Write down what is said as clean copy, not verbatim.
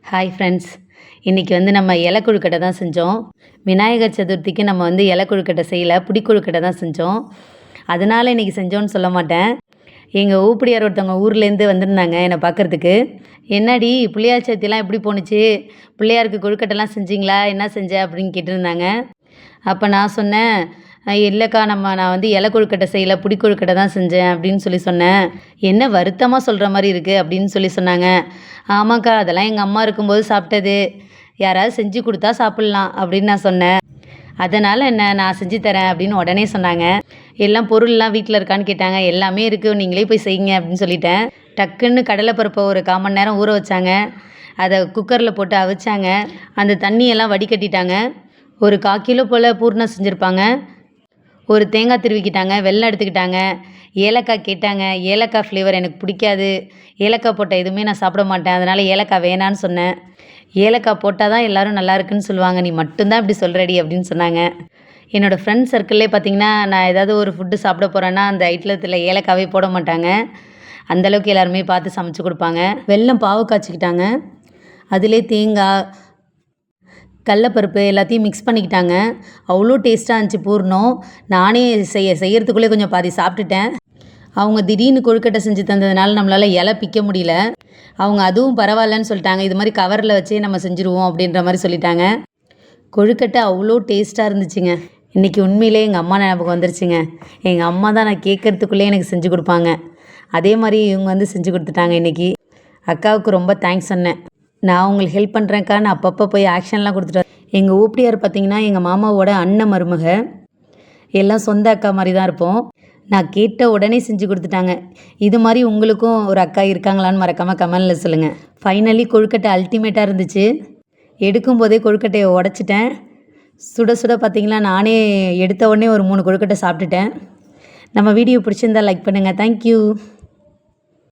Hi friends. இன்றைக்கி நம்ம இலை கொழுக்கட்டை தான் செஞ்சோம். விநாயகர் சதுர்த்திக்கு நம்ம இலை கொழுக்கட்டை செய்யலை, புடி கொழுக்கட்டை தான் செஞ்சோம். அதனால் இன்றைக்கி செஞ்சோன்னு சொல்ல மாட்டேன். எங்கள் ஊப்படியார் ஒருத்தவங்க ஊர்லேருந்து வந்திருந்தாங்க என்னை பார்க்குறதுக்கு. என்னடி பிள்ளையார் சதுர்த்திலாம் எப்படி போணுச்சு, பிள்ளையாருக்கு கொழுக்கட்டைலாம் செஞ்சிங்களா, என்ன செஞ்ச அப்படின்னு கேட்டிருந்தாங்க. அப்போ நான் சொன்னேன், இல்லைக்கா நான் இலை கொழுக்கட்டை செய்யலை, புடி கொழுக்கட்டை தான் செஞ்சேன் அப்படின்னு சொன்னேன். என்ன வருத்தமாக சொல்கிற மாதிரி இருக்குது அப்படின்னு சொன்னாங்க. ஆமாக்கா, அதெல்லாம் எங்கள் அம்மா இருக்கும்போது சாப்பிட்டது, யாராவது செஞ்சு கொடுத்தா சாப்பிட்லாம் அப்படின்னு நான் சொன்னேன். அதனால் என்ன, நான் செஞ்சு தரேன் அப்படின்னு உடனே சொன்னாங்க. எல்லாம் பொருள்லாம் வீட்டில் இருக்கான்னு கேட்டாங்க. எல்லாமே இருக்குது, நீங்களே போய் செய்யுங்க அப்படின்னு சொல்லிட்டேன். டக்குன்னு கடலைப்பருப்பை ஒரு 1/4 மணி நேரம் ஊற வச்சாங்க. அதை குக்கரில் போட்டு அவிச்சாங்க. அந்த தண்ணியெல்லாம் வடிகட்டிட்டாங்க. ஒரு 1/4 கிலோ போல் பூர்ணம் செஞ்சுருப்பாங்க. ஒரு தேங்காய் திருவிக்கிட்டாங்க, வெல்லம் எடுத்துக்கிட்டாங்க, ஏலக்காய் கேட்டாங்க. ஏலக்காய் ஃப்ளேவர் எனக்கு பிடிக்காது, ஏலக்காய் போட்ட எதுவுமே நான் சாப்பிட மாட்டேன், அதனால் ஏலக்காய் வேணான்னு சொன்னேன். ஏலக்காய் போட்டால் தான் எல்லோரும் நல்லா இருக்குன்னு சொல்லுவாங்க, நீ மட்டும்தான் இப்படி சொல்கிறடி அப்படின்னு சொன்னாங்க. என்னோடய ஃப்ரெண்ட்ஸ் சர்க்கிள்லே பார்த்திங்கன்னா, நான் ஏதாவது ஒரு ஃபுட்டு சாப்பிட போகிறேன்னா அந்த ஐட்டத்தில் ஏலக்காவே போட மாட்டாங்க. அந்தளவுக்கு எல்லாருமே பார்த்து சமைச்சு கொடுப்பாங்க. வெல்லம் பாவு காய்ச்சிக்கிட்டாங்க. அதிலே தேங்காய், கடலப்பருப்பு எல்லாத்தையும் மிக்ஸ் பண்ணிக்கிட்டாங்க. அவ்வளோ டேஸ்ட்டாக இருந்துச்சு பூர்ணம். நானே செய்யறதுக்குள்ளே கொஞ்சம் பாதி சாப்பிட்டுட்டேன். அவங்க திடீர்னு கொழுக்கட்டை செஞ்சு தந்ததுனால நம்மளால் இலை பிக்க முடியல. அவங்க அதுவும் பரவாயில்லன்னு சொல்லிட்டாங்க, இது மாதிரி கவரில் வச்சே நம்ம செஞ்சுருவோம் அப்படின்ற மாதிரி சொல்லிட்டாங்க. கொழுக்கட்டை அவ்வளோ டேஸ்ட்டாக இருந்துச்சுங்க. இன்றைக்கி உண்மையிலே எங்கள் அம்மா ஞாபகம் வந்துருச்சுங்க. எங்கள் அம்மா தான் நான் கேட்குறதுக்குள்ளே எனக்கு செஞ்சு கொடுப்பாங்க. அதே மாதிரி இவங்க செஞ்சு கொடுத்துட்டாங்க இன்றைக்கி. அக்காவுக்கு ரொம்ப தேங்க்ஸ் சொன்னேன். நான் உங்களுக்கு ஹெல்ப் பண்ணுறேன்க்கான்னு அப்பப்போ போய் ஆக்ஷன்லாம் கொடுத்துட்டு. எங்கள் ஊப்படியார் பார்த்திங்கன்னா எங்கள் மாமாவோட அண்ணன் மருமக. எல்லாம் சொந்த அக்கா மாதிரி தான் இருப்போம். நான் கேட்ட உடனே செஞ்சு கொடுத்துட்டாங்க. இது மாதிரி உங்களுக்கும் ஒரு அக்கா இருக்காங்களான்னு மறக்காமல் கமெண்டில் சொல்லுங்கள். ஃபைனலி கொழுக்கட்டை அல்டிமேட்டாக இருந்துச்சு. எடுக்கும்போதே கொழுக்கட்டையை உடச்சிட்டேன். சுட சுட பார்த்திங்களா, நானே எடுத்த உடனே ஒரு 3 கொழுக்கட்டை சாப்பிட்டுட்டேன். நம்ம வீடியோ பிடிச்சிருந்தா லைக் பண்ணுங்கள். தேங்க்யூ.